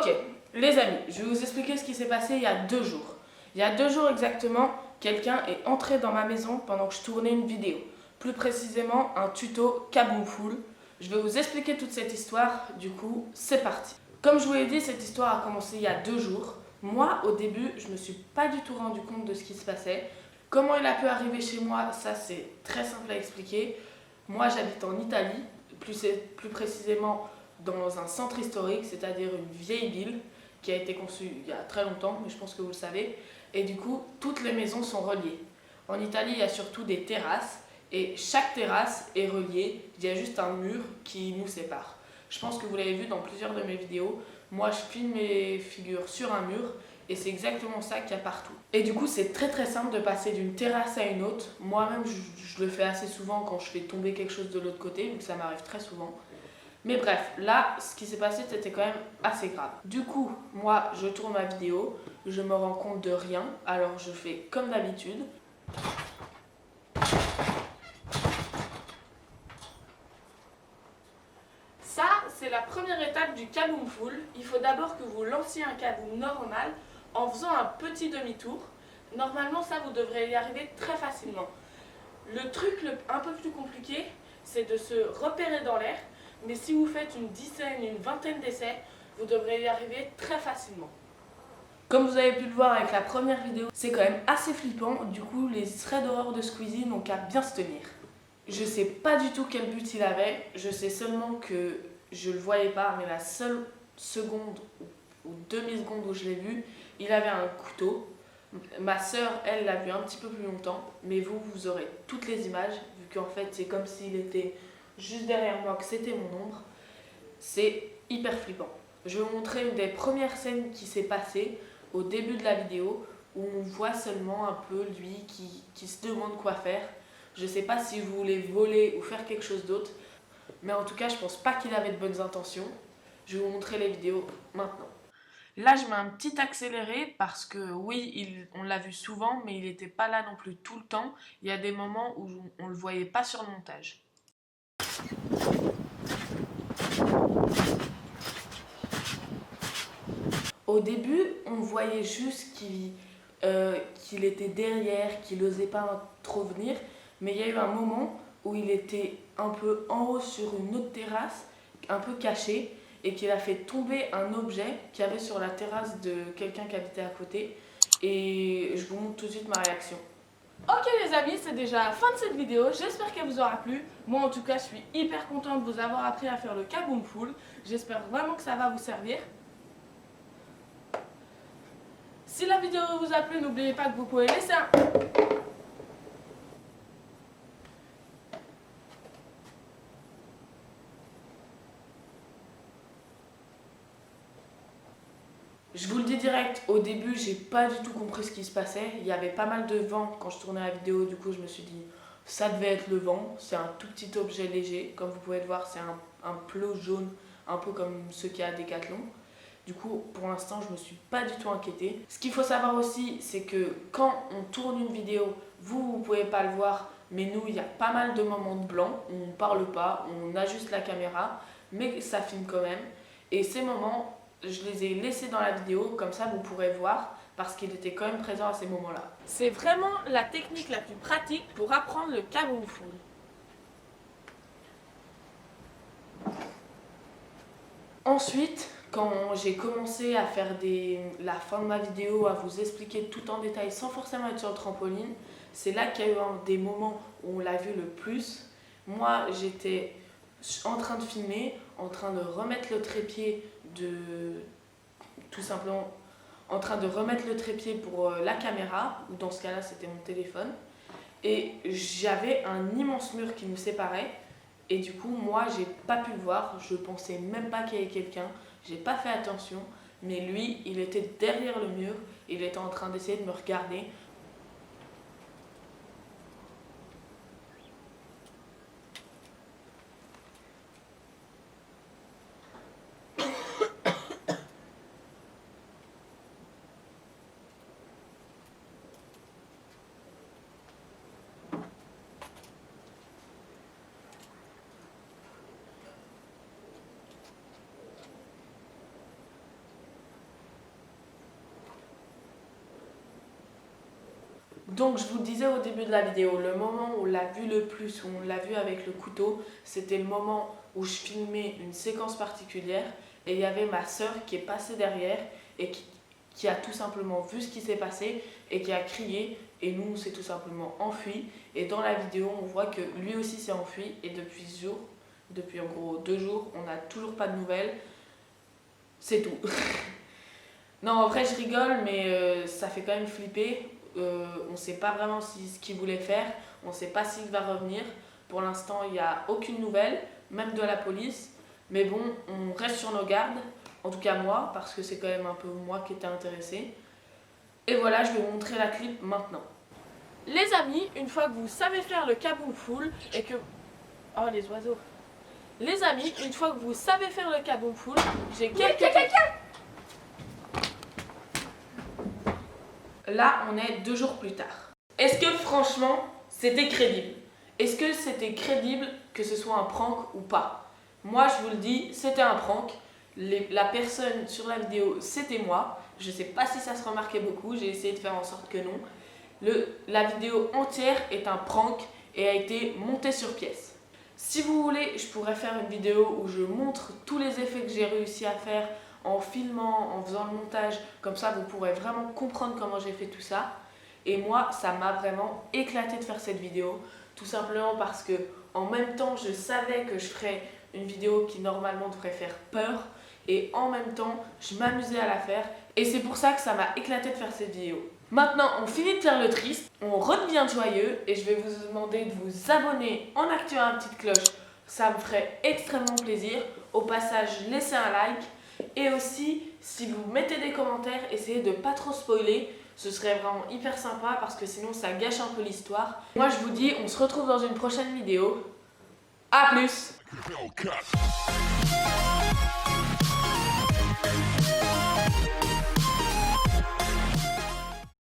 Ok, les amis, je vais vous expliquer ce qui s'est passé il y a 2 jours. Il y a 2 jours exactement, quelqu'un est entré dans ma maison pendant que je tournais une vidéo. Plus précisément, un tuto Kaboom Full. Je vais vous expliquer toute cette histoire, du coup, c'est parti. Comme je vous l'ai dit, cette histoire a commencé il y a 2 jours. Moi, au début, je me suis pas du tout rendu compte de ce qui se passait. Comment il a pu arriver chez moi, ça c'est très simple à expliquer. Moi, j'habite en Italie, plus précisément dans un centre historique, c'est-à-dire une vieille ville qui a été conçue il y a très longtemps, mais je pense que vous le savez. Et du coup, toutes les maisons sont reliées. En Italie, il y a surtout des terrasses, et chaque terrasse est reliée. Il y a juste un mur qui nous sépare. Je pense que vous l'avez vu dans plusieurs de mes vidéos. Moi, je filme mes figures sur un mur, et c'est exactement ça qu'il y a partout. Et du coup, c'est très simple de passer d'une terrasse à une autre. Moi-même, je le fais assez souvent quand je fais tomber quelque chose de l'autre côté, vu que ça m'arrive très souvent. Mais bref, là, ce qui s'est passé, c'était quand même assez grave. Du coup, moi, je tourne ma vidéo, je me rends compte de rien, alors je fais comme d'habitude. Ça, c'est la première étape du Kaboom Full. Il faut d'abord que vous lanciez un kaboom normal en faisant un petit demi-tour. Normalement, ça, vous devrez y arriver très facilement. Le truc un peu plus compliqué, c'est de se repérer dans l'air. Mais si vous faites une dizaine, une vingtaine d'essais, vous devrez y arriver très facilement. Comme vous avez pu le voir avec la première vidéo, c'est quand même assez flippant. Du coup, les traits d'horreur de Squeezie n'ont qu'à bien se tenir. Je sais pas du tout quel but il avait. Je sais seulement que je le voyais pas, mais la seule seconde ou demi-seconde où je l'ai vu, il avait un couteau. Ma sœur, elle, l'a vu un petit peu plus longtemps, mais vous aurez toutes les images, vu qu'en fait, c'est comme s'il était juste derrière moi, que c'était mon ombre. C'est hyper flippant. Je vais vous montrer une des premières scènes qui s'est passée au début de la vidéo, où on voit seulement un peu lui qui se demande quoi faire. Je sais pas si vous voulez voler ou faire quelque chose d'autre, mais en tout cas, je pense pas qu'il avait de bonnes intentions. Je vais vous montrer les vidéos maintenant. Là, je mets un petit accéléré parce que oui, on l'a vu souvent, mais il n'était pas là non plus tout le temps. Il y a des moments où on ne le voyait pas sur le montage. Au début, on voyait juste qu'il était derrière, qu'il n'osait pas trop venir, mais il y a eu un moment où il était un peu en haut sur une autre terrasse, un peu caché, et qu'il a fait tomber un objet qu'il y avait sur la terrasse de quelqu'un qui habitait à côté. Et je vous montre tout de suite ma réaction. Ok les amis, c'est déjà la fin de cette vidéo, j'espère qu'elle vous aura plu. Moi en tout cas, je suis hyper contente de vous avoir appris à faire le Kaboom Full. J'espère vraiment que ça va vous servir. Si la vidéo vous a plu, n'oubliez pas que vous pouvez laisser un... Je vous le dis direct, au début, j'ai pas du tout compris ce qui se passait. Il y avait pas mal de vent quand je tournais la vidéo, du coup je me suis dit, ça devait être le vent. C'est un tout petit objet léger, comme vous pouvez le voir, c'est un plot jaune, un peu comme ceux qu'il y a à Decathlon. Du coup, pour l'instant, je me suis pas du tout inquiétée. Ce qu'il faut savoir aussi, c'est que quand on tourne une vidéo, vous pouvez pas le voir, mais nous, il y a pas mal de moments de blanc, on parle pas, on ajuste la caméra, mais ça filme quand même. Et ces moments, je les ai laissés dans la vidéo, comme ça vous pourrez voir, parce qu'il était quand même présent à ces moments-là. C'est vraiment la technique la plus pratique pour apprendre le Kaboom Full. Ensuite, quand j'ai commencé à faire la fin de ma vidéo, à vous expliquer tout en détail sans forcément être sur le trampoline, c'est là qu'il y a eu des moments où on l'a vu le plus. Moi, j'étais en train de filmer, en train de remettre le trépied tout simplement en train de remettre le trépied pour la caméra, ou dans ce cas-là, c'était mon téléphone. Et j'avais un immense mur qui nous séparait. Et du coup, moi, j'ai pas pu le voir. Je pensais même pas qu'il y avait quelqu'un. J'ai pas fait attention. Mais lui, il était derrière le mur. Il était en train d'essayer de me regarder. Donc je vous disais au début de la vidéo, le moment où on l'a vu le plus, où on l'a vu avec le couteau, c'était le moment où je filmais une séquence particulière et il y avait ma soeur qui est passée derrière et qui a tout simplement vu ce qui s'est passé et qui a crié et nous on s'est tout simplement enfui. Et dans la vidéo on voit que lui aussi s'est enfui et depuis ce jour, depuis en gros 2 jours, on n'a toujours pas de nouvelles. C'est tout. Non, en vrai je rigole mais ça fait quand même flipper. On ne sait pas vraiment ce qu'il voulait faire, on ne sait pas s'il va revenir. Pour l'instant, il n'y a aucune nouvelle, même de la police. Mais bon, on reste sur nos gardes, en tout cas moi, parce que c'est quand même un peu moi qui étais intéressée. Et voilà, je vais vous montrer la clip maintenant. Les amis, une fois que vous savez faire le kaboom full et que... Oh, les oiseaux. Les amis, une fois que vous savez faire le kaboom full, j'ai quelques... Là, on est 2 jours plus tard. Est-ce que franchement, c'était crédible? Est-ce que c'était crédible que ce soit un prank ou pas? Moi, je vous le dis, c'était un prank. La personne sur la vidéo, c'était moi. Je sais pas si ça se remarquait beaucoup, j'ai essayé de faire en sorte que non. La vidéo entière est un prank et a été montée sur pièce. Si vous voulez, je pourrais faire une vidéo où je montre tous les effets que j'ai réussi à faire en filmant, en faisant le montage, comme ça vous pourrez vraiment comprendre comment j'ai fait tout ça. Et moi, ça m'a vraiment éclaté de faire cette vidéo, tout simplement parce que en même temps, je savais que je ferais une vidéo qui normalement devrait faire peur, et en même temps, je m'amusais à la faire, et c'est pour ça que ça m'a éclaté de faire cette vidéo. Maintenant, on finit de faire le triste, on redevient joyeux, et je vais vous demander de vous abonner en activant la petite cloche, ça me ferait extrêmement plaisir. Au passage, laissez un like. Et aussi, si vous mettez des commentaires, essayez de pas trop spoiler. Ce serait vraiment hyper sympa parce que sinon ça gâche un peu l'histoire. Moi je vous dis, on se retrouve dans une prochaine vidéo. A plus!